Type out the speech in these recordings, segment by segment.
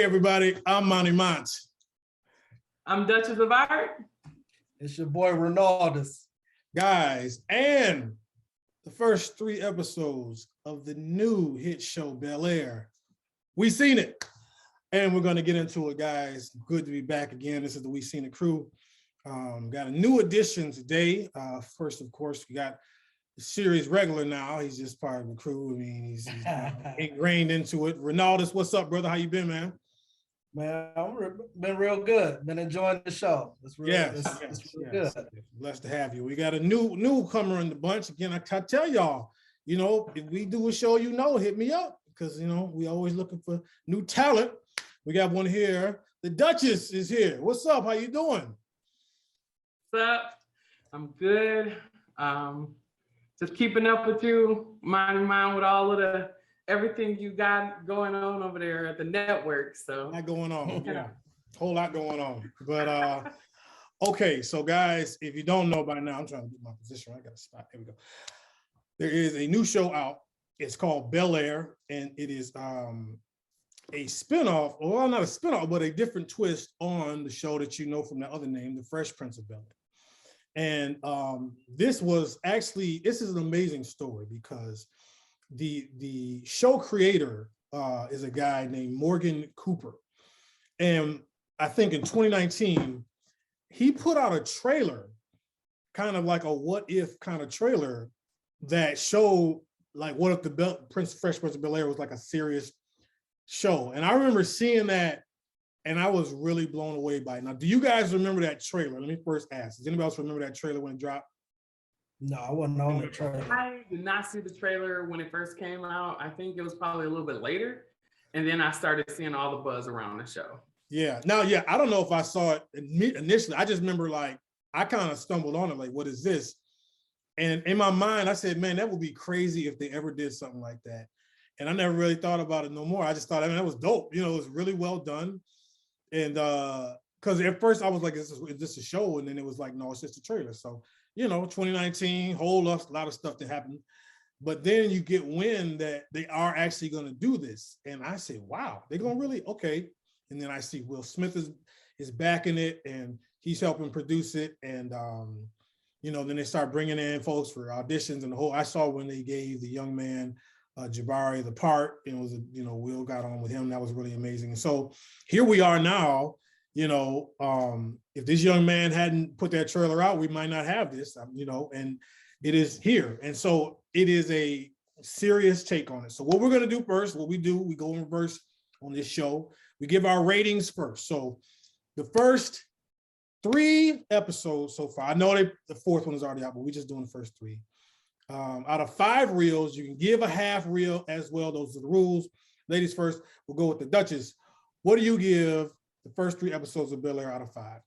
everybody, I'm Monty Mont. I'm Duchess of Art. It's your boy Ronaldus. Guys, and the first 3 episodes of the new hit show Bel-Air. We seen it, and we're gonna get into it, guys. Good to be back again. This is the We Seen It crew. Got a new addition today. First, of course, we got the series regular now. He's just part of the crew. I mean, he's ingrained into it. Ronaldus, what's up, brother? How you been, man? Man, I've been real good. Been enjoying the show. It's real, it's real good. Blessed to have you. We got a newcomer in the bunch. Again, I tell y'all, you know, if we do a show, you know, hit me up, because, you know, we always looking for new talent. We got one here. The Duchess is here. What's up? How you doing? What's up? I'm good. Just keeping up with you, mind with all of the everything you got going on over there at the network. So not going on, yeah, whole lot going on. But okay, so guys, if you don't know by now, I'm trying to get my position right. I got a spot. There we go. There is a new show out. It's called Bel-Air, and it is a spinoff, or well, not a spinoff, but a different twist on the show that you know from that other name, the Fresh Prince of Bel-Air. And this is an amazing story, because the show creator is a guy named Morgan Cooper. And I think in 2019, he put out a trailer, kind of like a what if kind of trailer, that showed like what if the Fresh Prince of Bel-Air was like a serious show. And I remember seeing that, and I was really blown away by it. Now, do you guys remember that trailer? Let me first ask. Does anybody else remember that trailer when it dropped? No, I wasn't on the trailer. I did not see the trailer when it first came out. I think it was probably a little bit later. And then I started seeing all the buzz around the show. Yeah. Now, yeah, I don't know if I saw it initially. I just remember, like, I kind of stumbled on it, like, what is this? And in my mind, I said, man, that would be crazy if they ever did something like that. And I never really thought about it no more. I just thought, I mean, that was dope. You know, it was really well done. And because at first I was like, is this a show? And then it was like, no, it's just a trailer. So, you know, 2019, a lot of stuff that happened. But then you get wind that they are actually going to do this. And I say, wow, they're going to really, okay. And then I see Will Smith is backing it, and he's helping produce it. And, you know, then they start bringing in folks for auditions and the whole. I saw when they gave the young man, Jabari, the part, and it was, you know, Will got on with him. That was really amazing. And so here we are now. You know, if this young man hadn't put that trailer out, we might not have this, you know, and it is here. And so it is a serious take on it. So what we're going to do first, we go in reverse on this show. We give our ratings first. So the first 3 episodes so far, I know the 4th one is already out, but we're just doing the first 3. Out of 5 reels, you can give a half reel as well. Those are the rules. Ladies first, we'll go with the Duchess. What do you give the first 3 episodes of Bel-Air out of 5?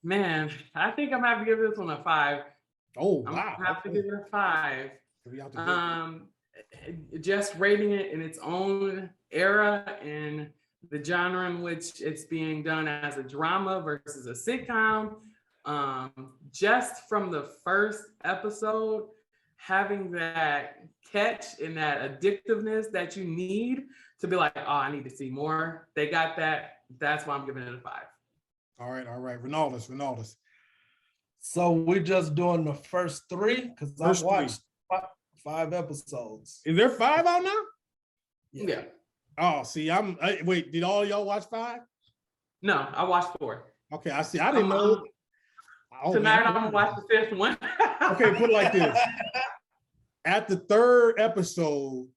Man, I think I'm gonna have to give this one a 5. Oh, wow. I'm gonna have to give it a 5. Just rating it in its own era and the genre in which it's being done as a drama versus a sitcom. Just from the first episode, having that catch and that addictiveness that you need to be like, oh, I need to see more. They got that. That's why I'm giving it a 5. All right. Ronaldus. So we're just doing the first 3, because I've watched 5 episodes. Is there 5 out now? Yeah. Oh, see, wait, did all y'all watch 5? No, I watched 4. Okay, I see. I didn't know. Oh, tonight I'm gonna watch the 5th one. Okay, put it like this. At the 3rd episode,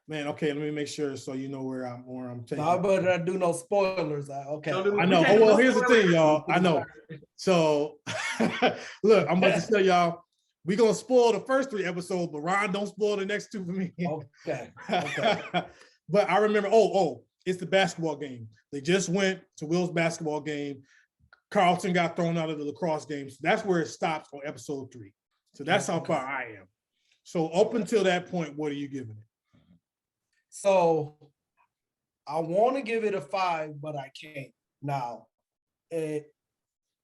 man, okay, let me make sure so you know where I'm taking. I better not do no spoilers. Okay. I know. Oh, well, here's the thing, y'all. I know. So look, I'm about to tell y'all, we're gonna spoil the first 3 episodes, but Ron, don't spoil the next 2 for me. Okay. But I remember, it's the basketball game. They just went to Will's basketball game. Carlton got thrown out of the lacrosse game. So that's where it stops on episode 3. So that's how far I am. So up until that point, what are you giving it? So I want to give it a 5, but I can't. Now, it's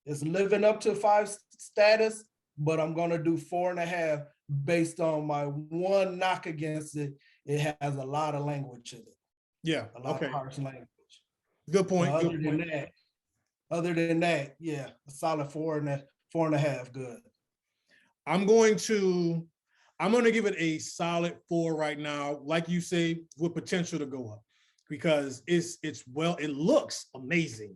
living up to 5 status, but I'm going to do 4.5 based on my one knock against it. It has a lot of language in it. Yeah. A lot Okay. of harsh language. Good point. But Good point. other than that, yeah, a solid 4.5. Good. I'm going to give it a solid 4 right now, like you say, with potential to go up, because it looks amazing.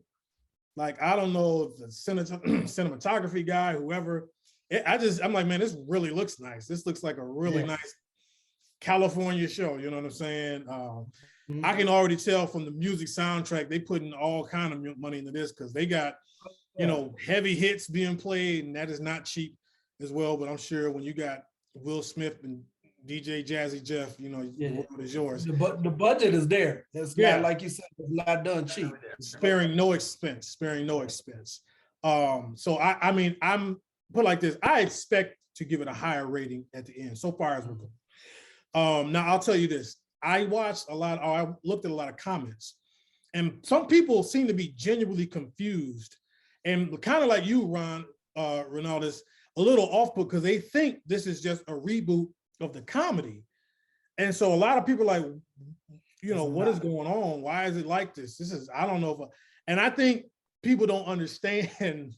Like, I don't know if the cinematography guy, whoever, I'm like, man, this really looks nice. This looks like a really nice California show. You know what I'm saying? I can already tell from the music soundtrack, they putting all kind of money into this, because they got, heavy hits being played, and that is not cheap as well. But I'm sure when you got Will Smith and DJ Jazzy Jeff, the world is yours. The budget is there. It's not, like you said, it's not done cheap. Sparing no expense. So I mean, I'm put like this. I expect to give it a higher rating at the end. So far as we're going. Now I'll tell you this. I looked at a lot of comments, and some people seem to be genuinely confused, and kind of like you, Ronaldus, a little off put, because they think this is just a reboot of the comedy. And so a lot of people are like, what is going on? Why is it like this? I don't know and I think people don't understand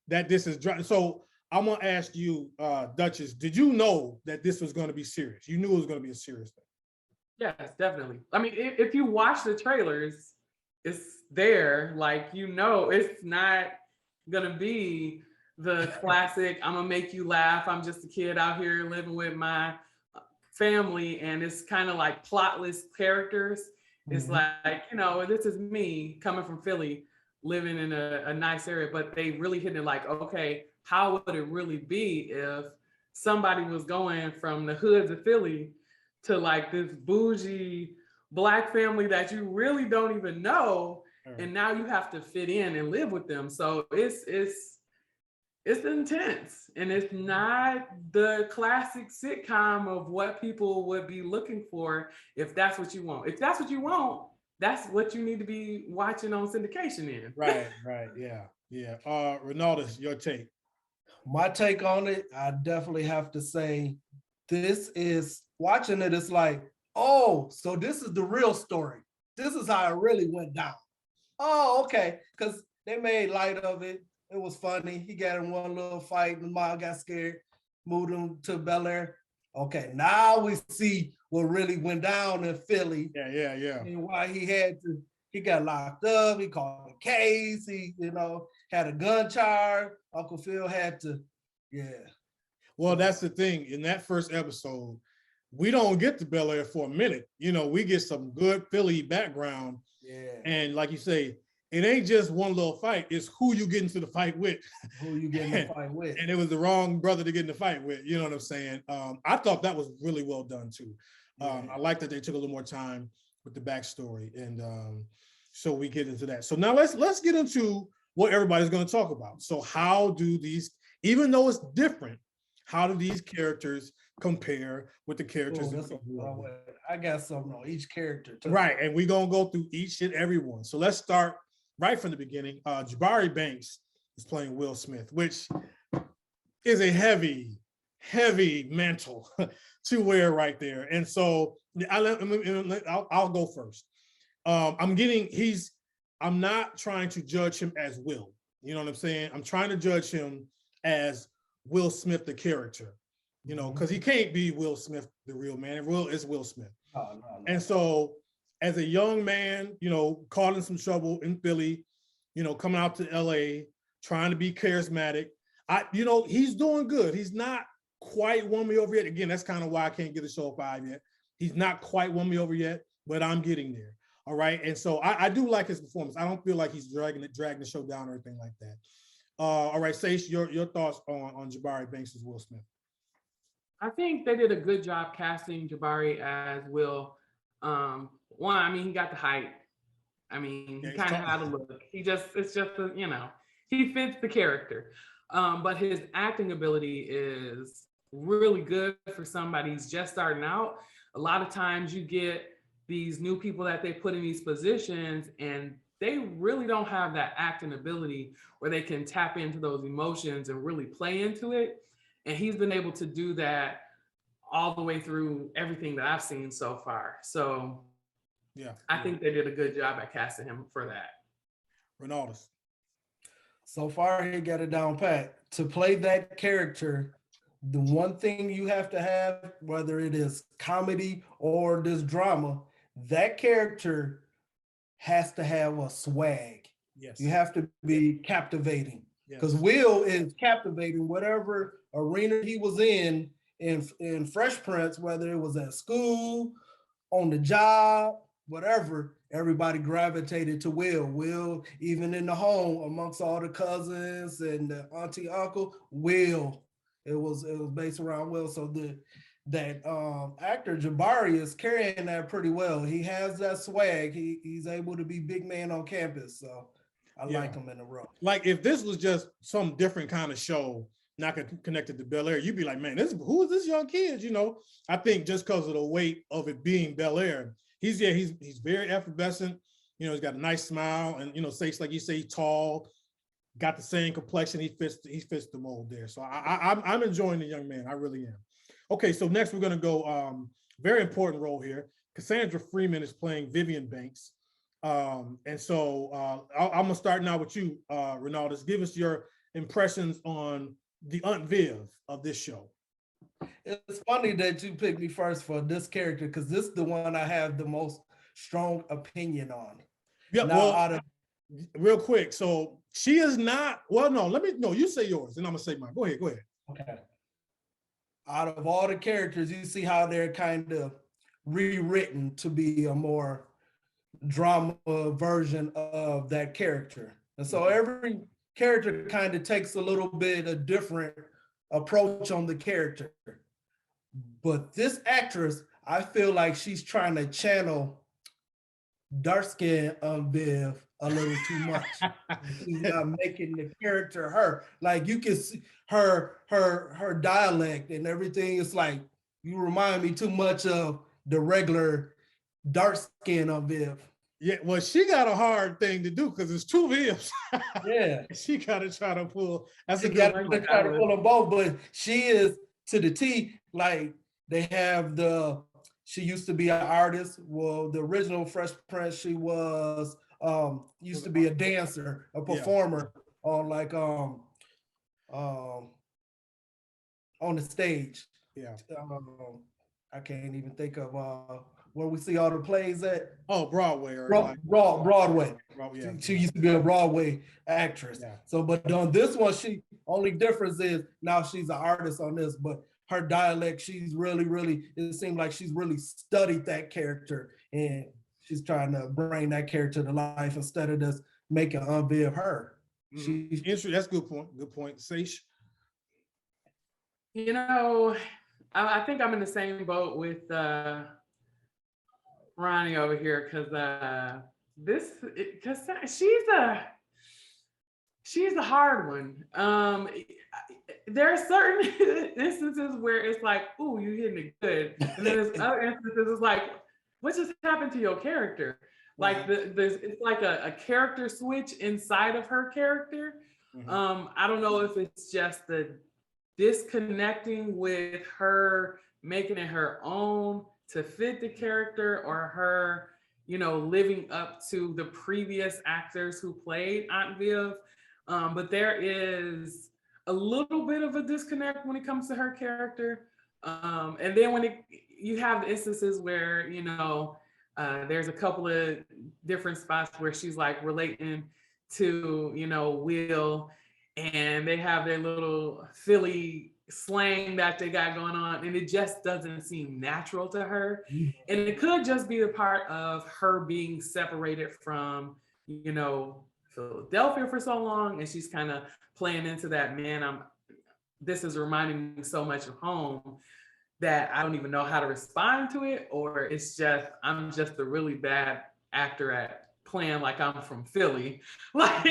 that this is dry. So I'm gonna ask you, Duchess, did you know that this was gonna be serious? You knew it was gonna be a serious thing. Yes, definitely. I mean, if you watch the trailers, it's there, like, it's not gonna be the classic, I'm gonna make you laugh, I'm just a kid out here living with my family, and it's kind of like plotless characters. It's like, this is me coming from Philly, living in a nice area, but they really hit it like, okay, how would it really be if somebody was going from the hoods of Philly to like this bougie Black family that you really don't even know, and now you have to fit in and live with them. So it's intense, and it's not the classic sitcom of what people would be looking for if that's what you want. If that's what you want, that's what you need to be watching on syndication in. Right, yeah. Ronaldus, your take. My take on it, I definitely have to say, this is, watching it, it's like, oh, so this is the real story. This is how it really went down. Oh, okay, because they made light of it. It was funny. He got in one little fight, and mom got scared, moved him to Bel-Air. Okay, now we see what really went down in Philly. Yeah. And why he got locked up. He called a case. He, had a gun charge. Uncle Phil had to, Well, that's the thing. In that first episode, we don't get to Bel-Air for a minute. We get some good Philly background. Yeah. And like you say, it ain't just one little fight, it's who you get into the fight with. Who you get in the fight with. And it was the wrong brother to get in the fight with, you know what I'm saying? I thought that was really well done too. I like that they took a little more time with the backstory, and so we get into that. So now let's get into what everybody's going to talk about. So how do these, even though it's different, how do these characters compare with the characters? I got something on each character too. Right, and we're going to go through each and every one. So let's start right from the beginning. Jabari Banks is playing Will Smith, which is a heavy mantle to wear right there. And so I'll go first. I'm not trying to judge him as Will. You know what I'm saying? I'm trying to judge him as Will Smith, the character, because he can't be Will Smith, the real man. Will is Will Smith. No. And so as a young man, caught in some trouble in Philly, coming out to LA, trying to be charismatic. He's doing good. He's not quite won me over yet. Again, that's kind of why I can't get a show 5 yet. He's not quite won me over yet, but I'm getting there. All right. And so I do like his performance. I don't feel like he's dragging the show down or anything like that. All right, Saish, your thoughts on Jabari Banks as Will Smith. I think they did a good job casting Jabari as Will. One, I mean, he got the height. I mean, he kind of had a look. He fits the character. But his acting ability is really good for somebody who's just starting out. A lot of times you get these new people that they put in these positions, and they really don't have that acting ability where they can tap into those emotions and really play into it. And he's been able to do that all the way through everything that I've seen so far. So Yeah. I think they did a good job at casting him for that. Ronaldus. So far, he got it down pat. To play that character, the one thing you have to have, whether it is comedy or this drama, that character has to have a swag. Yes. You have to be captivating. Because Yes. Will is captivating whatever arena he was in Fresh Prince, whether it was at school, on the job, whatever, everybody gravitated to Will. Will, even in the home, amongst all the cousins and the auntie, uncle, Will. It was based around Will. So that actor Jabari is carrying that pretty well. He has that swag. He's able to be big man on campus. So I like him in the role. Like if this was just some different kind of show, not connected to Bel-Air, you'd be like, man, who is this young kid? You know, I think just because of the weight of it being Bel-Air, he's very effervescent. You know, he's got a nice smile, and you know, like you say, tall, got the same complexion. He fits the mold there. So I'm enjoying the young man. I really am. Okay, so next we're gonna go. Very important role here. Cassandra Freeman is playing Vivian Banks. And so I'm gonna start now with you, Ronaldus. Give us your impressions on the Aunt Viv of this show. It's funny that you picked me first for this character because this is the one I have the most strong opinion on. Yeah, now, well, real quick. So she is not. Well, no, you say yours, and I'm gonna say mine. Go ahead. Okay. Out of all the characters, you see how they're kind of rewritten to be a more drama version of that character. And so every character kind of takes a little bit of different approach on the character. But this actress, I feel like she's trying to channel dark skin Viv a little too much. She's not making the character her. Like you can see her dialect and everything. It's like you remind me too much of the regular dark skin Viv. Yeah, well, she got a hard thing to do because it's two Vivs. Yeah, she got to try to pull. That's a got good to try to pull them both, but she is to the T. Like they have she used to be an artist. Well, the original Fresh Prince, she was used to be a dancer, a performer on like on the stage. Yeah. I can't even think of where we see all the plays at. Oh, Broadway. Broadway. Yeah. She used to be a Broadway actress. Yeah. So, but on this one, only difference is now she's an artist on this, but her dialect, she's really, it seems like she's really studied that character and she's trying to bring that character to life instead of just making Viv her. Mm-hmm. That's a good point. Good point. Seish. You know, I think I'm in the same boat with Ronnie over here because she's a hard one. There are certain instances where it's like, ooh, you hitting it good. And then there's other instances it's like, what just happened to your character? Like it's like a character switch inside of her character. Mm-hmm. I don't know if it's just the disconnecting with her, making it her own to fit the character, or her, living up to the previous actors who played Aunt Viv. But there is a little bit of a disconnect when it comes to her character. And then when you have the instances where, there's a couple of different spots where she's like relating to, Will, and they have their little Philly slang that they got going on, and it just doesn't seem natural to her. Mm-hmm. And it could just be a part of her being separated from, Philadelphia for so long, and she's kind of playing into that, man, this is reminding me so much of home that I don't even know how to respond to it, or it's just, I'm just a really bad actor at playing like I'm from Philly. Like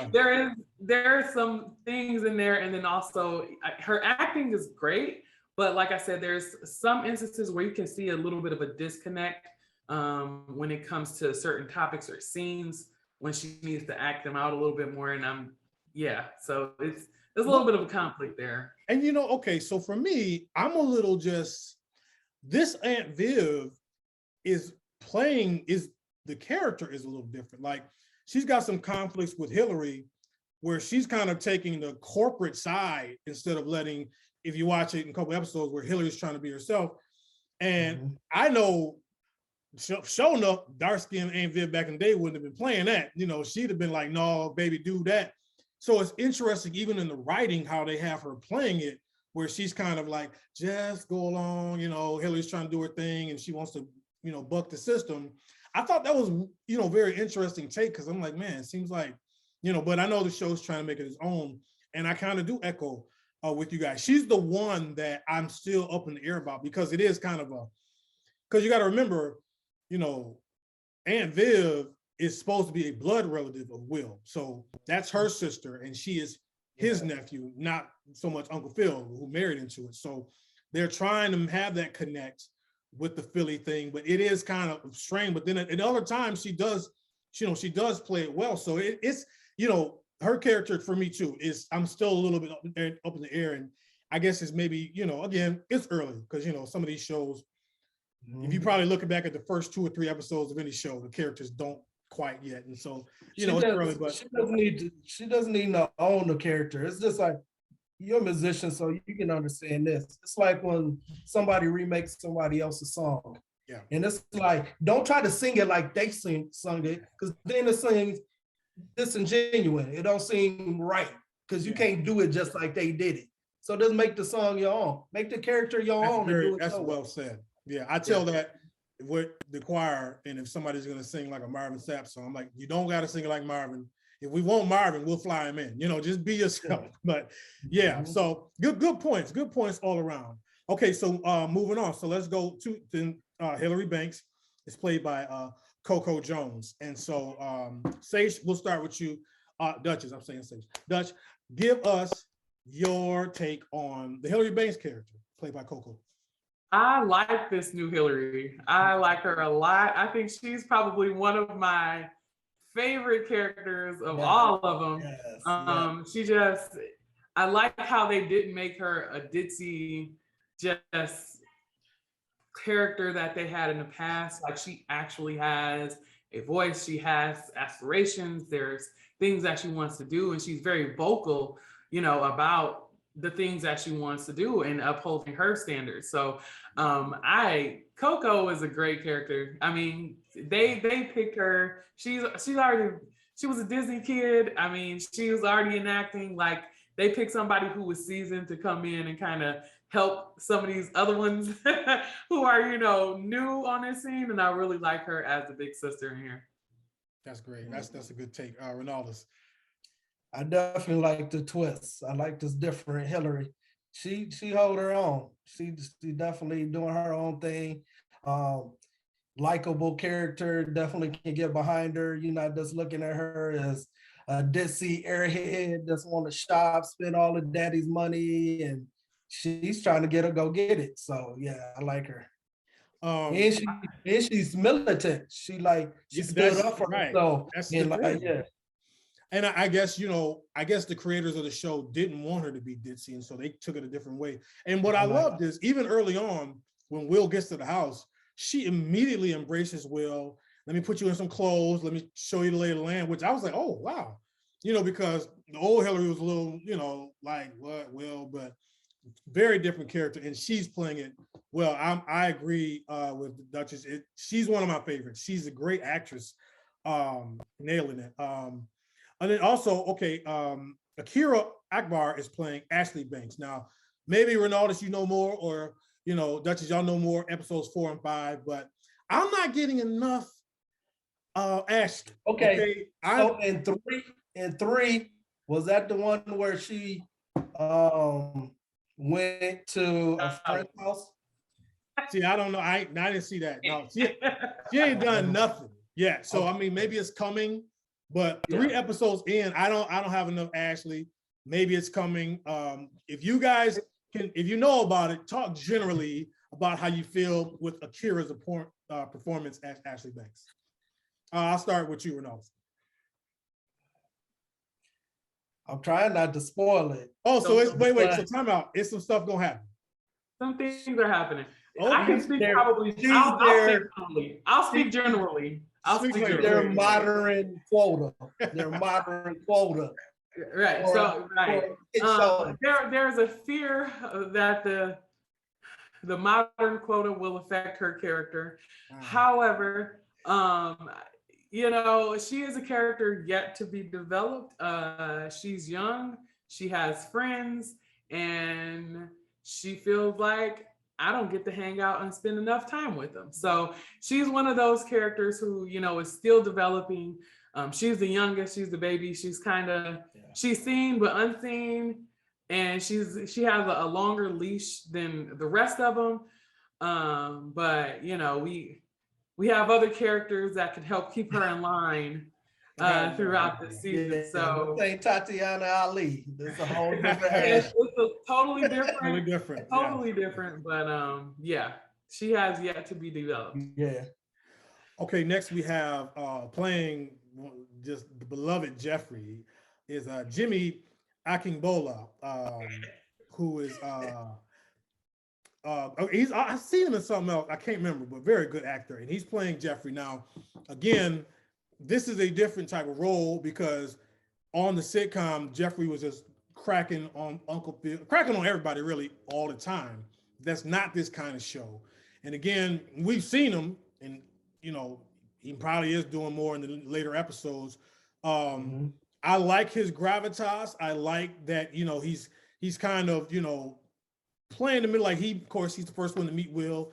there are some things in there, and then also her acting is great, but like I said, there's some instances where you can see a little bit of a disconnect when it comes to certain topics or scenes when she needs to act them out a little bit more. And so there's a little bit of a conflict there. And okay, so for me, I'm a little this Aunt Viv is playing is the character is a little different. Like she's got some conflicts with Hillary where she's kind of taking the corporate side instead of letting, if you watch it in a couple episodes where Hillary's trying to be herself. And I know, sure enough, dark skin Aunt Viv back in the day wouldn't have been playing that. You know, she'd have been like, no, baby, do that. So it's interesting, even in the writing, how they have her playing it, where she's kind of like, just go along, you know, Hillary's trying to do her thing and she wants to, you know, buck the system. I thought that was, you know, very interesting take, because I'm like, man, it seems like, you know, but I know the show's trying to make it its own. And I kind of do echo with you guys. She's the one that I'm still up in the air about, because it is kind of because you got to remember, you know, Aunt Viv is supposed to be a blood relative of Will. So that's her sister, and she is his nephew, not so much Uncle Phil, who married into it. So they're trying to have that connect with the Philly thing, but it is kind of strange. But then at other times she does, you know, she does play it well. So it's, you know, her character for me too is, I'm still a little bit up in the air. And I guess it's maybe, you know, again, it's early because, you know, some of these shows, if you probably looking back at the first 2 or 3 episodes of any show, the characters don't quite yet. And so, you know, it's early, but she doesn't need to own the character. It's just like, you're a musician, so you can understand this. It's like when somebody remakes somebody else's song. Yeah. And it's like, don't try to sing it like they sung it, because then it sings disingenuous. It don't seem right, because you can't do it just like they did it. So just make the song your own. Make the character your own. That's well said. Yeah, I tell that with the choir, and if somebody's gonna sing like a Marvin Sapp song, I'm like, you don't gotta sing it like Marvin. If we want Marvin, we'll fly him in. You know, just be yourself. But yeah, so good points all around. Okay, so moving on. So let's go to Hillary Banks is played by Coco Jones. And so Sage, we'll start with you. Duchess, I'm saying Sage. Dutch, give us your take on the Hillary Banks character played by Coco. I like this new Hillary. I like her a lot. I think she's probably one of my favorite characters of all of them. She just, I like how they didn't make her a ditzy, just character that they had in the past. Like, she actually has a voice, she has aspirations, there's things that she wants to do, and she's very vocal, you know, about the things that she wants to do and upholding her standards. So Coco is a great character. I mean, they picked her. She was a Disney kid. I mean, she was already in acting. Like, they picked somebody who was seasoned to come in and kind of help some of these other ones who are, you know, new on this scene. And I really like her as the big sister in here. That's great. That's a good take. Ronaldus. I definitely like the twists. I like this different Hillary. She hold her own. She definitely doing her own thing. Likable character, definitely can get behind her. You're not just looking at her as a ditzy airhead that's want to shop, spend all of daddy's money, and she's trying to go get it. So yeah, I like her. And she's militant. She stood up for herself. And I guess, you know, the creators of the show didn't want her to be ditzy, and so they took it a different way. And what I loved is, even early on, when Will gets to the house, she immediately embraces Will. Let me put you in some clothes. Let me show you the lay of the land, which I was like, oh, wow. You know, because the old Hillary was a little, you know, like, what, Will? But very different character, and she's playing it well. I agree with the Duchess. She's one of my favorites. She's a great actress, nailing it. And then also, okay, Akira Akbar is playing Ashley Banks. Now, maybe Ronaldus, you know more, or, you know, Duchess, y'all know more, episodes 4 and 5, but I'm not getting enough Ashley. Okay. So in three, was that the one where she went to a friend's house? See, I don't know. I didn't see that. No, she ain't done nothing yet. So I mean, maybe it's coming. But 3 episodes in, I don't have enough Ashley. Maybe it's coming. If you guys if you know about it, talk generally about how you feel with Akira's performance as Ashley Banks. I'll start with you, Ronaldo. I'm trying not to spoil it. Oh, so it's wait. So time out. It's some stuff gonna happen. Some things are happening. I can speak probably. I'll speak generally. I'll speak generally. Their modern quota. Their modern quota. Right. So there's a fear that the modern quota will affect her character. However, you know, she is a character yet to be developed. She's young, she has friends, and she feels like I don't get to hang out and spend enough time with them. So she's one of those characters who, you know, is still developing. She's the youngest, she's the baby, she's kind of, she's seen but unseen, and she has a longer leash than the rest of them. But you know, we have other characters that could help keep her in line throughout the season. So say Tatiana Ali. This is a whole different it's a totally different, totally different. But yeah, she has yet to be developed. Yeah. Okay, next we have playing just the beloved Jeffrey is Jimmy Akingbola, who is I've seen him in something else, I can't remember, but very good actor, and he's playing Jeffrey. Now, again, this is a different type of role because on the sitcom, Jeffrey was just cracking on Uncle Phil, cracking on everybody really all the time. That's not this kind of show. And again, we've seen him, and you know, he probably is doing more in the later episodes. I like his gravitas. I like that, you know, he's kind of, you know, playing the middle, like of course, he's the first one to meet Will,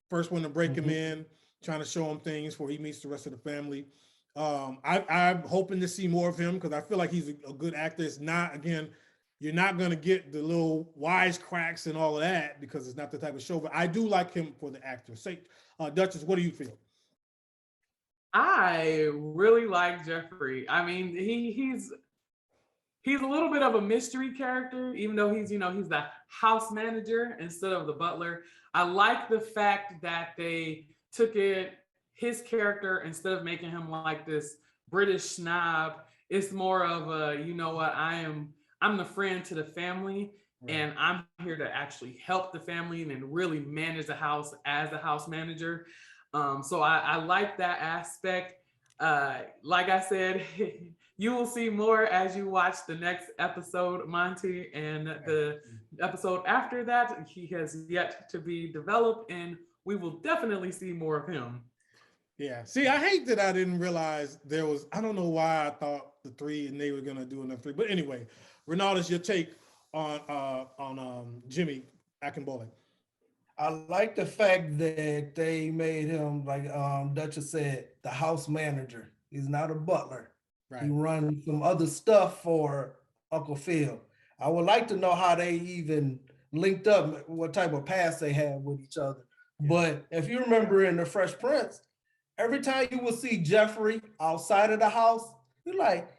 first one to break him in, trying to show him things before he meets the rest of the family. I'm hoping to see more of him because I feel like he's a good actor. It's not, again, you're not going to get the little wisecracks and all of that because it's not the type of show, but I do like him for the actor. Say, Duchess, what do you feel? I really like Jeffrey. I mean, he's a little bit of a mystery character, even though he's, you know, he's the house manager instead of the butler. I like the fact that they took his character, instead of making him like this British snob, it's more of a, you know what, I'm the friend to the family, and I'm here to actually help the family and really manage the house as the house manager. So I like that aspect. Like I said, you will see more as you watch the next episode, Monty, and the episode after that, he has yet to be developed, and we will definitely see more of him. Yeah. See, I hate that I didn't realize there was, I don't know why I thought the 3 and they were going to do another 3. But anyway, Ronaldus, your take on Jimmy Akingbola. I like the fact that they made him, like Duchess said, the house manager. He's not a butler. Right. He runs some other stuff for Uncle Phil. I would like to know how they even linked up, what type of past they had with each other. Yeah. But if you remember in the Fresh Prince, every time you will see Jeffrey outside of the house, you're like,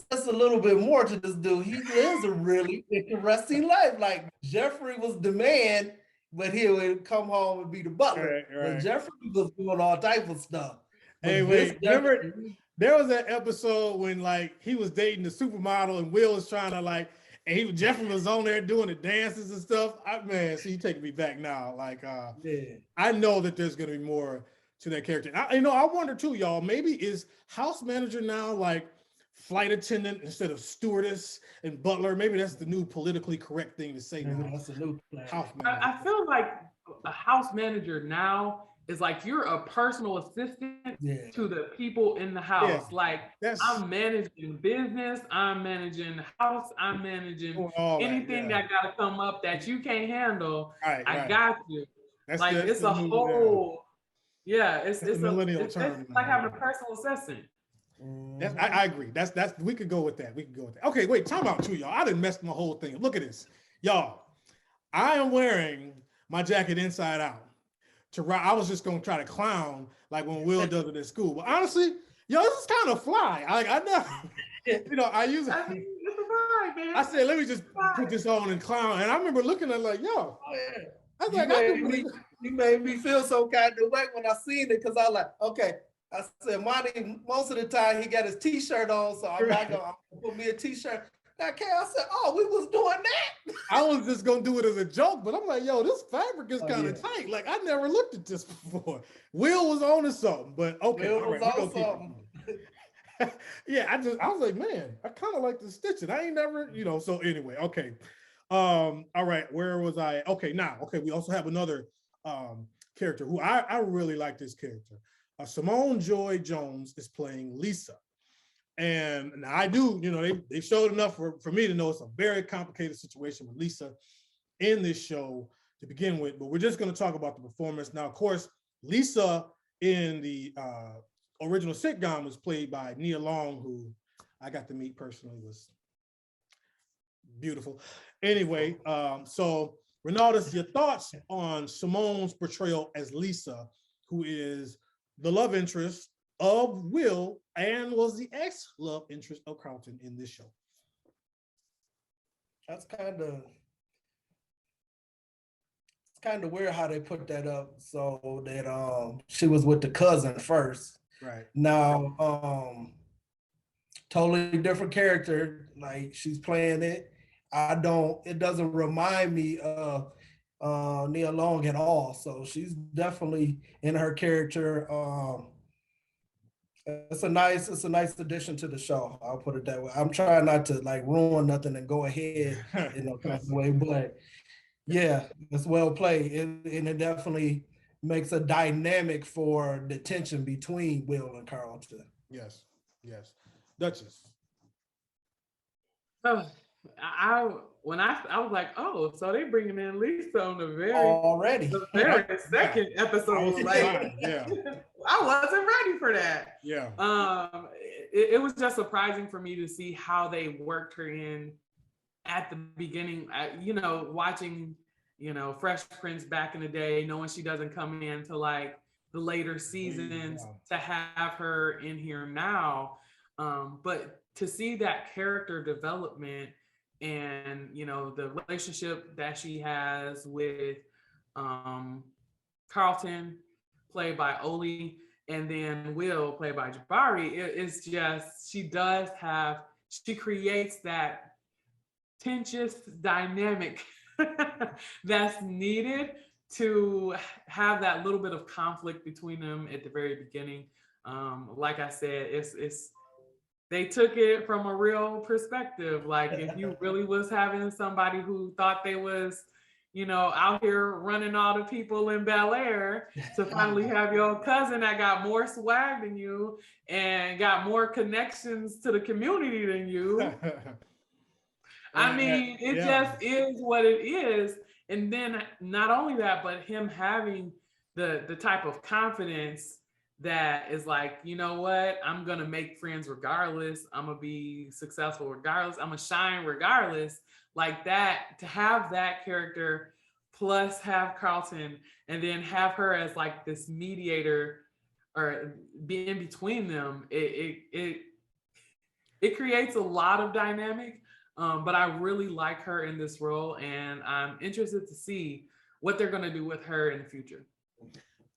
there's a little bit more to this dude. He lives a really interesting life. Like Jeffrey was the man, but he would come home and be the butler. Right. But Jeffrey was doing all type of stuff. Hey, wait, remember there was that episode when like he was dating the supermodel and Will was trying to like, and Jeffrey was on there doing the dances and stuff. Man, so you taking me back now. Like, I know that there's gonna be more to that character. I wonder too, y'all. Maybe is house manager now like flight attendant instead of stewardess and butler? Maybe that's the new politically correct thing to say now. That's a new house manager. I feel like a house manager now is like you're a personal assistant to the people in the house. Yeah. Like I'm managing business, I'm managing the house, I'm managing anything that gotta come up that you can't handle. I got you. That's like it's a whole it's a millennial term. It's like having a personal assistant. I agree. That's we could go with that. Okay, wait, time out too, y'all. I didn't mess my whole thing up. Look at this. Y'all, I am wearing my jacket inside out. I was just gonna try to clown like when Will does it at school. But honestly, yo, this is kind of fly. I never, I use it. I mean, it's a vibe, man. I said, let me just put this on and clown. And I remember looking at it like, yo, I was like, you made me feel so kind of way when I seen it, because I was like, okay. I said, Monty, most of the time he got his t-shirt on, so I'm not gonna put me a t-shirt. that came. I said, oh, we was doing that. I was just gonna do it as a joke, but I'm like, yo, this fabric is Oh, kind of yeah. tight. Like I never looked at this before. Will was on to something, but okay, Will all was right, we're on gonna keep it something. going. Yeah, I was like, man, I kind of like the stitching. I ain't never, so anyway, okay. All right, where was I? Okay, we also have another character who I really like this character. Simone Joy Jones is playing Lisa. And now I do, they showed enough for me to know it's a very complicated situation with Lisa in this show to begin with, but we're just going to talk about the performance. Now, of course, Lisa in the original sitcom was played by Nia Long, who I got to meet personally, was beautiful. Anyway, so Ronaldus, your thoughts on Simone's portrayal as Lisa, who is the love interest of Will and was the ex-love interest of Carlton in this show? That's kind of weird how they put that up, so that she was with the cousin first. Right. Now, totally different character. Like she's playing it. It doesn't remind me of Nia Long at all. So she's definitely in her character. It's a nice addition to the show. I'll put it that way. I'm trying not to like ruin nothing and go ahead in a kind of way, but yeah, it's well played. And it definitely makes a dynamic for the tension between Will and Carlton. Yes. Duchess. Oh, I was like, oh, so they bringing in Lisa on the very second episode. Like, yeah. I wasn't ready for that. Yeah. It was just surprising for me to see how they worked her in at the beginning. Watching, Fresh Prince back in the day, knowing she doesn't come in to like the later seasons, to have her in here now. But to see that character development and, the relationship that she has with Carlton, played by Oli, and then Will, played by Jabari, it's just, she creates that tensious dynamic that's needed to have that little bit of conflict between them at the very beginning. Like I said, they took it from a real perspective. Like if you really was having somebody who thought they was, out here running all the people in Bel-Air, to finally have your cousin that got more swag than you and got more connections to the community than you. I mean, it just is what it is. And then not only that, but him having the type of confidence that is like, you know what, I'm going to make friends regardless. I'm going to be successful regardless. I'm going to shine regardless. Like that, to have that character plus have Carlton and then have her as like this mediator or be in between them, it creates a lot of dynamic. But I really like her in this role, and I'm interested to see what they're going to do with her in the future.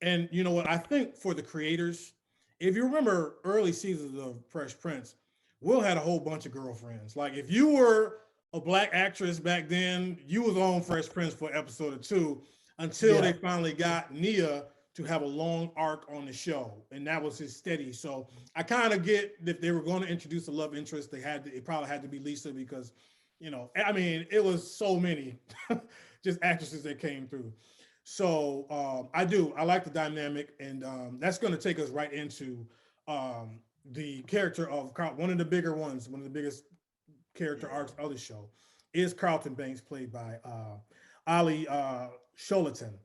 And you know what? I think for the creators, if you remember early seasons of Fresh Prince, Will had a whole bunch of girlfriends. Like if you were a Black actress back then, you was on Fresh Prince for episode or two until they finally got Nia to have a long arc on the show. And that was his steady. So I kind of get if they were going to introduce a love interest, it probably had to be Lisa because, I mean, it was so many just actresses that came through. So I like the dynamic, and that's going to take us right into the character of Carl. One of the biggest character arcs of the show is Carlton Banks, played by Ali Sholatin.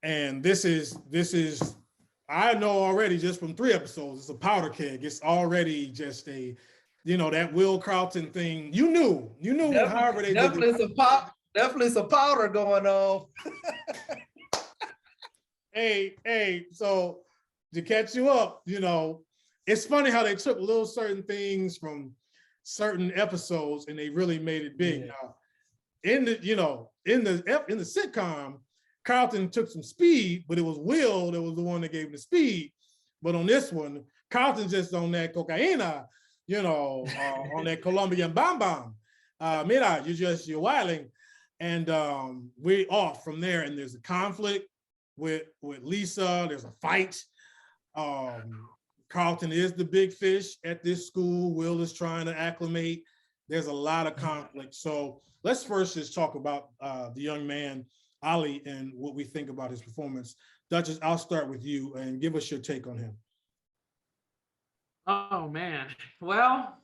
And this is I know already just from 3 episodes, it's a powder keg. It's already just a, that Will Carlton thing. You knew however they definitely did definitely some powder going on. Hey, so to catch you up, it's funny how they took little certain things from certain episodes and they really made it big. Now, in the sitcom, Carlton took some speed, but it was Will that was the one that gave him the speed. But on this one, Carlton just on that cocaine, on that Colombian bomb. Mira, you're wilding. And we off from there, and there's a conflict with Lisa. There's a fight. Carlton is the big fish at this school. Will is trying to acclimate. There's a lot of conflict. So let's first just talk about the young man, Ali, and what we think about his performance. Duchess, I'll start with you and give us your take on him. Oh man. Well,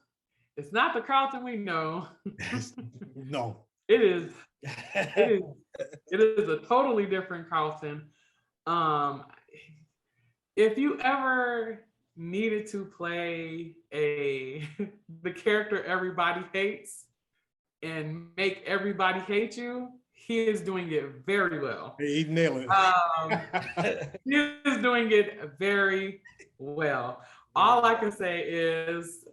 it's not the Carlton we know. No. It is a totally different Carlton. If you ever needed to play the character everybody hates and make everybody hate you, he is doing it very well. He nailed it. He is doing it very well. All I can say is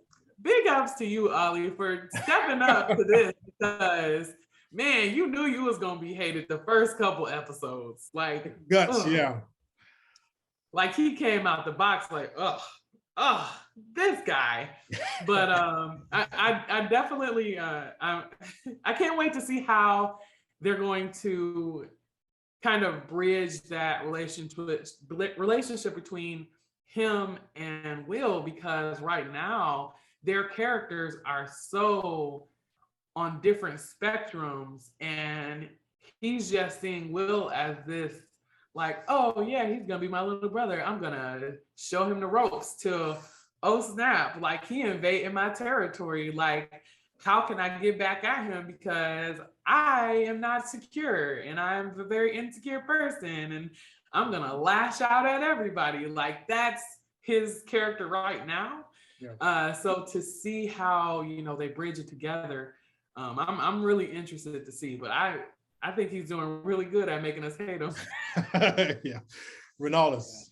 big ups to you, Ali, for stepping up to this, because man, you knew you was gonna be hated the first couple episodes. Like Guts, yeah. Like he came out the box like, this guy. But I definitely I can't wait to see how they're going to kind of bridge that relationship between him and Will, because right now their characters are so on different spectrums, and he's just seeing Will as this like, oh yeah, he's gonna be my little brother. I'm gonna show him the ropes till, oh snap, like he invading my territory. Like, how can I get back at him? Because I am not secure and I'm a very insecure person and I'm gonna lash out at everybody. Like that's his character right now. Yeah. So to see how, they bridge it together, I'm really interested to see, but I think he's doing really good at making us hate him. Yeah. Ronaldus.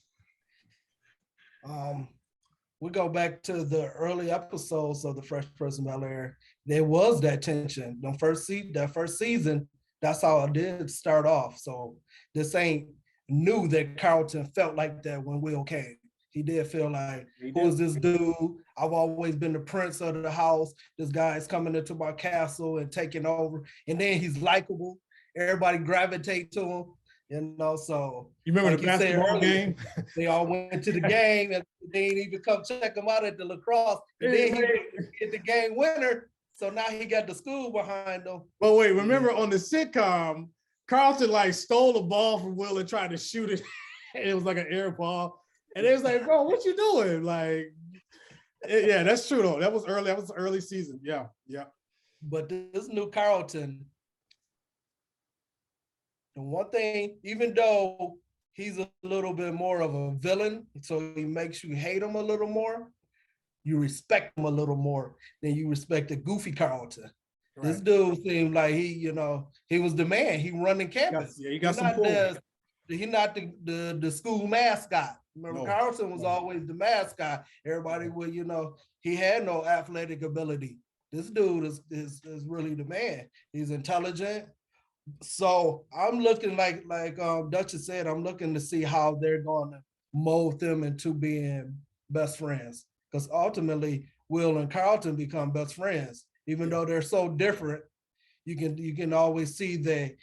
We go back to the early episodes of the Fresh Prince of Bel-Air. There was that tension. That first season, that's how it did start off. So this ain't new that Carlton felt like that when Will came. He did feel like, who is this dude? I've always been the prince of the house. This guy's coming into my castle and taking over. And then he's likable. Everybody gravitate to him, so. You remember the basketball game? They all went to the game and they didn't even come check him out at the lacrosse. And then he hit the game winner. So now he got the school behind him. But wait, remember on the sitcom, Carlton stole the ball from Will and tried to shoot it. It was like an air ball. And it was like, bro, what you doing? Yeah, that's true though. That was early. That was the early season. Yeah. But this new Carlton, the one thing, even though he's a little bit more of a villain, so he makes you hate him a little more, you respect him a little more than you respect the goofy Carlton. Right. This dude seemed like he was the man. He running campus. Yeah, he got some pull. He's not the school mascot. Remember, Carlton was always the mascot. Everybody would, he had no athletic ability. This dude is really the man. He's intelligent. So I'm looking like Duchess said, I'm looking to see how they're going to mold them into being best friends. Because ultimately, Will and Carlton become best friends. Even though they're so different, you can always see that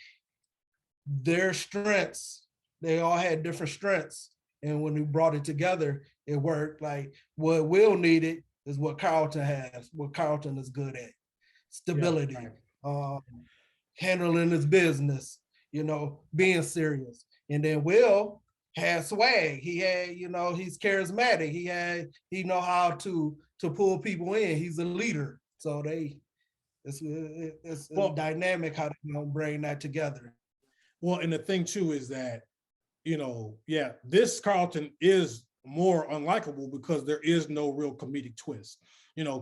their strengths, they all had different strengths. And when we brought it together, it worked. Like what Will needed is what Carlton has, what Carlton is good at. Stability, handling his business, being serious. And then Will had swag. He had, he's charismatic. He know how to pull people in. He's a leader. So it's dynamic how they bring that together. Well, and the thing too is that, this Carlton is more unlikable because there is no real comedic twist.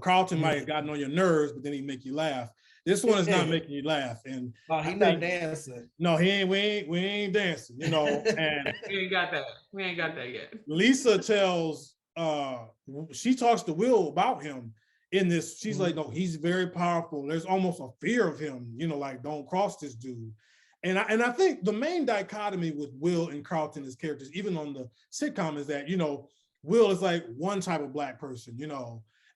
Carlton might have gotten on your nerves, but then he make you laugh. This one is not making you laugh, and he's not dancing. No, he ain't. We ain't dancing. And we ain't got that. We ain't got that yet. Lisa tells. She talks to Will about him in this. She's like, no, he's very powerful. There's almost a fear of him. Like don't cross this dude. And I think the main dichotomy with Will and Carlton as characters, even on the sitcom, is that, Will is like one type of Black person,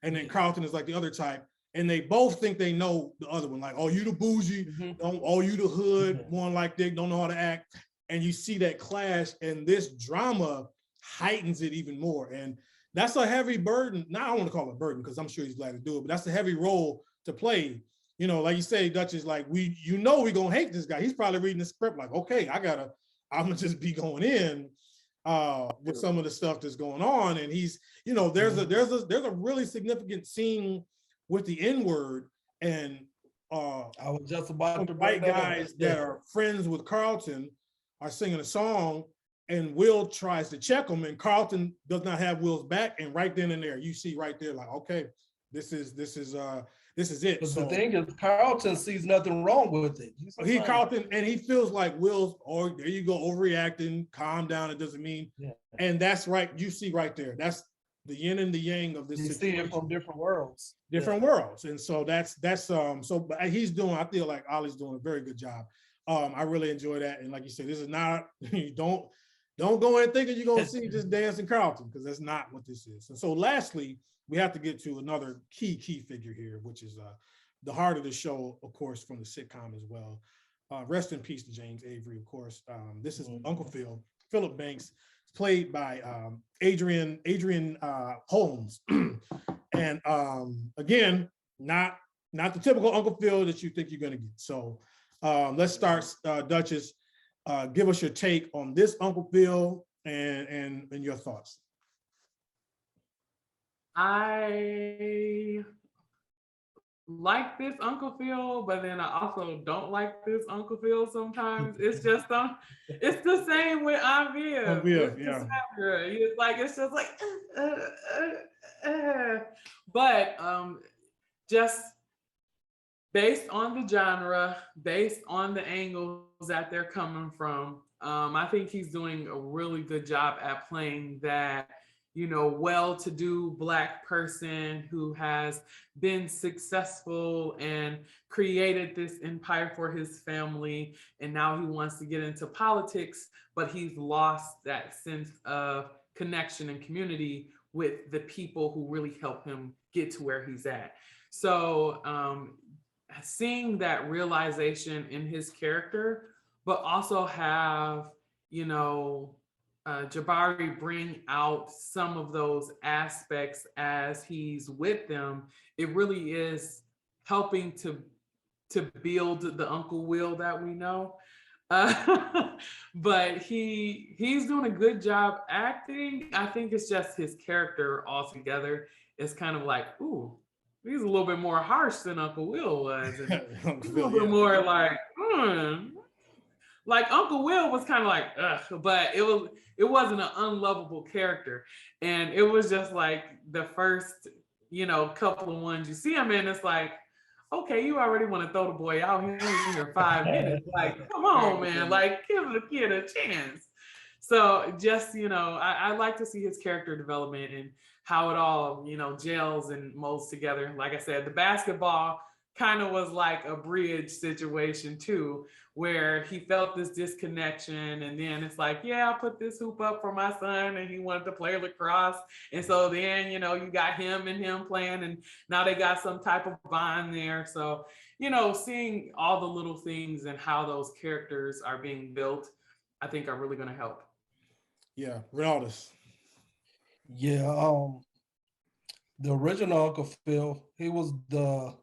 and then Carlton is like the other type. and they both think they know the other one. Like, oh, you the bougie, oh, you the hood, one like they don't know how to act. And you see that clash, and this drama heightens it even more. And that's a heavy burden. Now I don't want to call it a burden because I'm sure he's glad to do it, but that's a heavy role to play. You know, like you say, Dutch is like, we're gonna hate this guy. He's probably reading the script like, okay, I'm gonna just be going in with some of the stuff that's going on. And he's, you know, there's a really significant scene with the N-word, and I was just about to white guys that are friends with Carlton are singing a song, and Will tries to check them, and Carlton does not have Will's back. And right then and there, you see right there, like, okay, this is it. But so, the thing is, Carlton sees nothing wrong with it. Carlton, and he feels like Will's, oh, there you go, overreacting, calm down, it doesn't mean. Yeah. And that's right, you see right there. That's the yin and the yang of this you situation. see it from different worlds. Worlds. And so that's so he's doing, I feel like Ollie's doing a very good job. I really enjoy that. And like you said, this is not, you don't go in thinking you're gonna see just dancing Carlton, because that's not what this is. And so lastly, we have to get to another key figure here, which is the heart of the show, of course, from the sitcom as well. Rest in peace to James Avery, of course. This is Uncle Phil, Philip Banks, played by Adrian Holmes. And again, not the typical Uncle Phil that you think you're gonna get. So let's start, Duchess. Give us your take on this Uncle Phil and your thoughts. I like this Uncle Phil, but then I also don't like this Uncle Phil sometimes. It's just it's the same with Aunt Viv. Yeah. It's like, it's just like, but just based on the genre, based on the angles that they're coming from, I think he's doing a really good job at playing that, you know, well-to-do Black person who has been successful and created this empire for his family. And now he wants to get into politics, but he's lost that sense of connection and community with the people who really help him get to where he's at. So seeing that realization in his character, but also have, you know, Jabari bring out some of those aspects as he's with them, it really is helping to build the Uncle Will that we know. But he's doing a good job acting. I think it's just his character altogether is kind of like, ooh, he's a little bit more harsh than Uncle Will was. And he's a little bit more like, like Uncle Will was kind of like, ugh, but it wasn't an unlovable character. And it was just like the first, you know, couple of ones you see him in, it's like, okay, you already want to throw the boy out here in your 5 minutes. Like, come on, man, like give the kid a chance. So just, you know, I like to see his character development and how it all, you know, gels and molds together. Like I said, the basketball kind of was like a bridge situation too, where he felt this disconnection, and then it's like, yeah, I put this hoop up for my son and he wanted to play lacrosse, and so then, you know, you got him and him playing, and now they got some type of bond there. So, you know, seeing all the little things and how those characters are being built, I think are really going to help. Yeah, Ronaldus. Yeah, the original Uncle Phil, he was the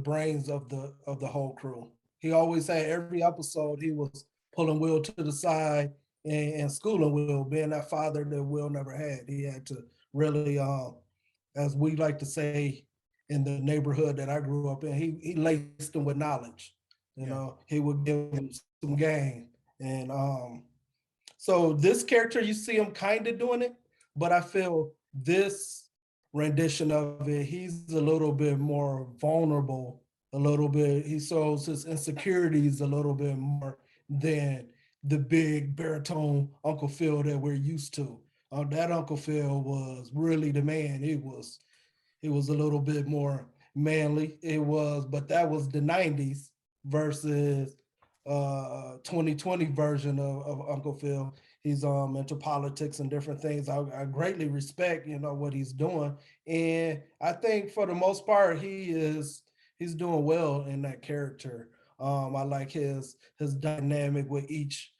brains of the whole crew. He always had, every episode he was pulling Will to the side and schooling Will, being that father that Will never had. He had to really, as we like to say in the neighborhood that I grew up in, he laced him with knowledge. You know, he would give him some game. And so this character, you see him kind of doing it, but I feel this rendition of it, he's a little bit more vulnerable, a little bit, he shows his insecurities a little bit more than the big baritone Uncle Phil that we're used to. That Uncle Phil was really the man. He was a little bit more manly. But that was the 90s versus 2020 version of Uncle Phil. he's into politics and different things. I greatly respect, what he's doing. And I think for the most part, he's doing well in that character. I like his dynamic with each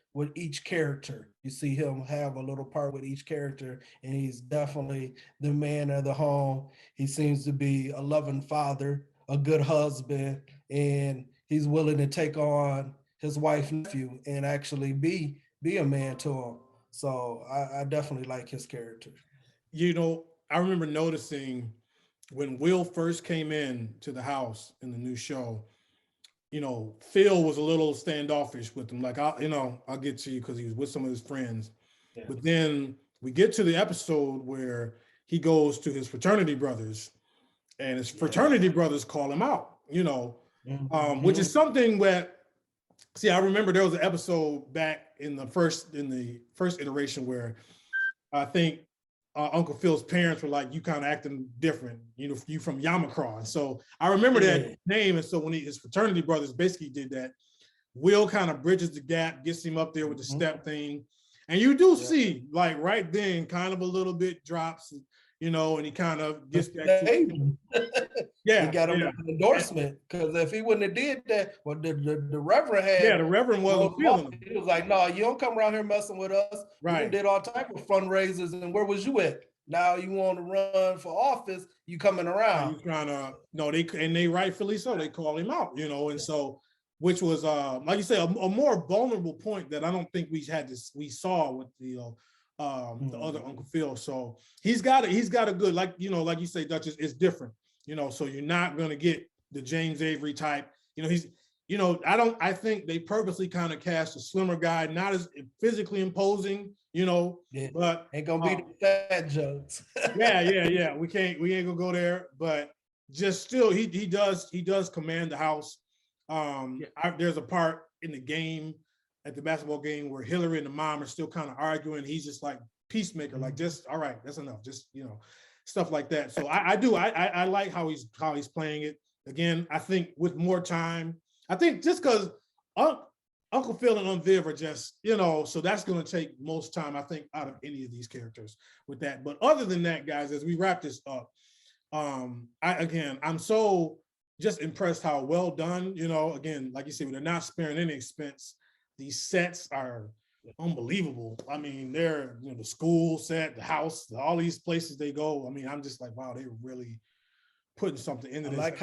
character. You see him have a little part with each character, and he's definitely the man of the home. He seems to be a loving father, a good husband, and he's willing to take on his wife's nephew and actually be a man to him. So I definitely like his character. I remember noticing when Will first came in to the house in the new show, Phil was a little standoffish with him. Like, I'll get to you because he was with some of his friends. Yeah. But then we get to the episode where he goes to his fraternity brothers, and his fraternity brothers call him out, which is something that, see, I remember there was an episode back in the first iteration where I think Uncle Phil's parents were like, you kind of acting different, you from Yamacraw. And so I remember that name. And so when his fraternity brothers basically did that, Will kind of bridges the gap, gets him up there with the step thing. And you do see, like, right then, kind of a little bit drops, and he kind of gets back to he got him an endorsement, because if he wouldn't have did that, well, the Reverend had, the Reverend wasn't feeling him. He was like, no, you don't come around here messing with us. Right. You did all type of fundraisers, and where was you at? Now you want to run for office, you coming around. You trying to, no, they rightfully so, they call him out, and so, which was like you say, a more vulnerable point that I don't think we saw with the other Uncle Phil. So he's got a good, like you say, Duchess, it's different, so you're not going to get the James Avery type, I think they purposely kind of cast a slimmer guy, not as physically imposing, but ain't gonna be the fat jokes. yeah. We ain't gonna go there, but just still, he does command the house. There's a part in the game, at the basketball game, where Hillary and the mom are still kind of arguing. He's just like peacemaker, like, just, all right, that's enough, just, stuff like that. So I like how he's playing it. Again, I think with more time, I think just because Uncle Phil and Aunt Viv are just, so that's going to take most time, I think, out of any of these characters with that. But other than that, guys, as we wrap this up, I'm so just impressed how well done, again, like you said, they're not sparing any expense. These sets are unbelievable. I mean, they're, the school set, the house, all these places they go. I mean, I'm just like, wow, they're really putting something into this. I like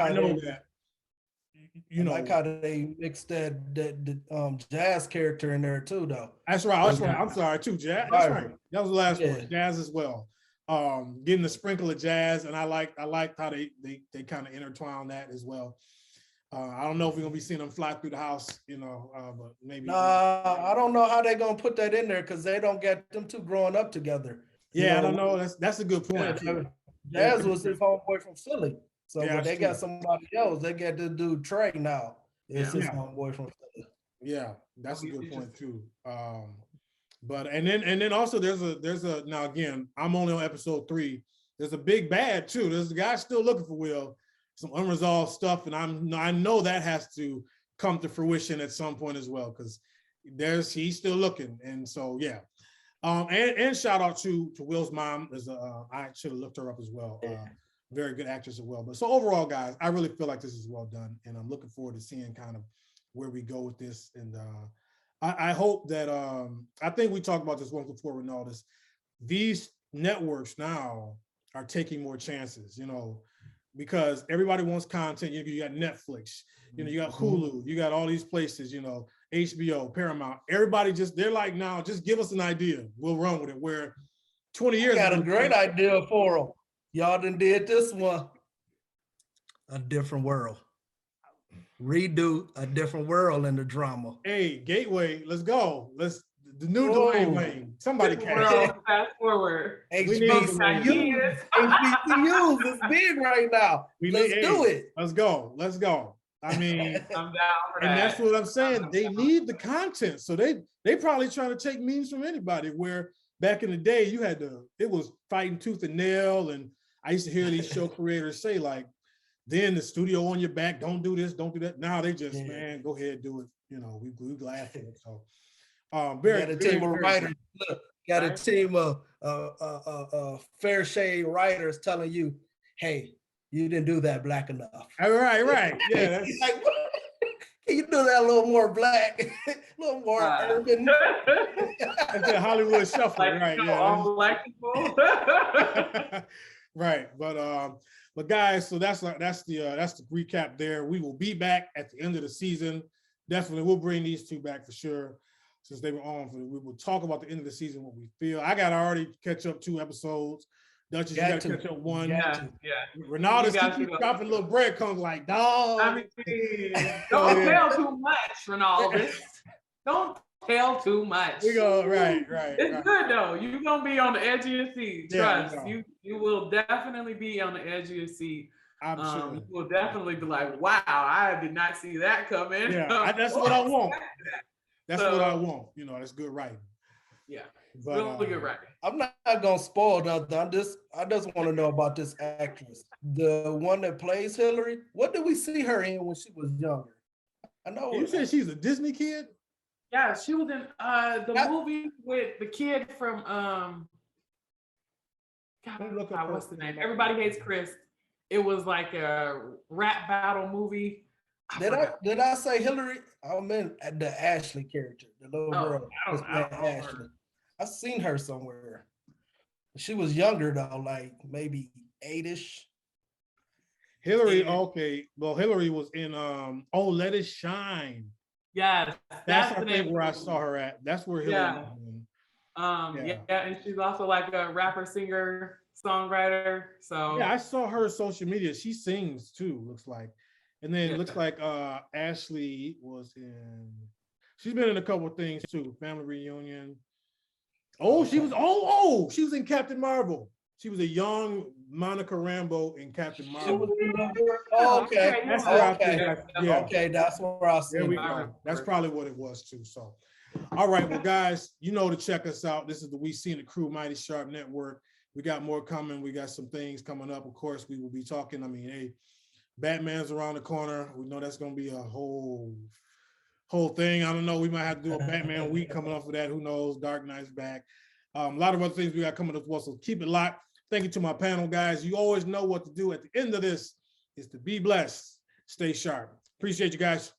how they mixed that jazz character in there too, though. That's right. I'm sorry too, Jazz. That's right. That was the last one. Jazz as well. Getting a sprinkle of jazz, and I like how they kind of intertwine that as well. I don't know if we're gonna be seeing them fly through the house, but maybe. I don't know how they're gonna put that in there, because they don't get them two growing up together. Yeah, I don't know. That's a good point. Jazz was his homeboy from Philly, so they got somebody else. They got this dude Trey now. It's his homeboy from Philly. Yeah, that's a good point too. But and then also there's a now again, I'm only on episode 3. There's a big bad too. There's a guy still looking for Will. Some unresolved stuff, and I know that has to come to fruition at some point as well, because he's still looking, and so yeah. And shout out to Will's mom. I should have looked her up as well. Very good actress as well. But so overall, guys, I really feel like this is well done, and I'm looking forward to seeing kind of where we go with this. And I hope that I think we talked about this once before with all this. These networks now are taking more chances, because everybody wants content. You got Netflix, you got Hulu, you got all these places, HBO, Paramount. Everybody they're like, now just give us an idea, we'll run with it. Where 20 years ago, got a great idea for them. Y'all done did this one. A different world. Redo a different world in the drama. Hey, Gateway, let's go. The new Dwayne Wayne. Somebody can. Fast forward. HBCUs. It's big right now. Let's do it. Let's go. I mean, I'm down for that. And that's what I'm saying. They need the content. So they probably trying to take memes from anybody, where back in the day it was fighting tooth and nail. And I used to hear these show creators say, like, then the studio on your back, don't do this, don't do that. Now they just, man, go ahead, do it. We laugh at it. So Very, got a very, team of very writers. Look, got a Right. team of fair shade writers telling you, hey, you didn't do that black enough. right. Yeah, that's He's like, what? Can you do that a little more black, a little more urban? that's the Hollywood shuffle, Like, right? you know, Yeah, all black people. right. But guys, so that's the recap there. We will be back at the end of the season. Definitely, we'll bring these two back for sure. Since they were on, we will talk about the end of the season, what we feel. I got to already catch up 2 episodes. Duchess, you got to catch up 1. Yeah. Ronaldo, You got keep to. dropping little breadcrumbs like, dog. I mean, don't tell too much, Ronaldo. Don't tell too much. We go right. It's good though. You're gonna be on the edge of your seat. Yeah, Trust you will definitely be on the edge of your seat. I'm sure. You will definitely be like, wow, I did not see that coming. Yeah, that's what I want. That's what I want. You know, that's good writing. Yeah, But, really good writing. I'm not gonna spoil nothing. I just want to know about this actress, the one that plays Hillary. What did we see her in when she was younger? I know You said she's a Disney kid? Yeah, she was in the movie with the kid from what's the name? Everybody Hates Chris. It was like a rap battle movie. Did I say Hillary? I meant the Ashley character, the little girl. I don't Ashley. I've seen her somewhere. She was younger though, like maybe 8-ish. Hillary, okay. Well, Hillary was in Oh Let It Shine. Yeah, that's I think where I saw her at. That's where Hillary was. And she's also like a rapper, singer, songwriter. So yeah, I saw her social media. She sings too, looks like. And then it looks like Ashley she's been in a couple of things too. Family Reunion. Oh, she was in Captain Marvel. She was a young Monica Rambeau in Captain Marvel. Okay. That's where I think. Yeah. Okay, that's where I see. There we go. That's probably what it was too. So, all right, well, guys, you know to check us out. This is the We Seen the Crew Mighty Sharp Network. We got more coming. We got some things coming up. Of course, we will be talking. I mean, hey, Batman's around the corner. We know that's going to be a whole thing. I don't know. We might have to do a Batman week coming off of that. Who knows? Dark Knight's back. A lot of other things we got coming up as well. So keep it locked. Thank you to my panel, guys. You always know what to do at the end of this is to be blessed. Stay sharp. Appreciate you guys.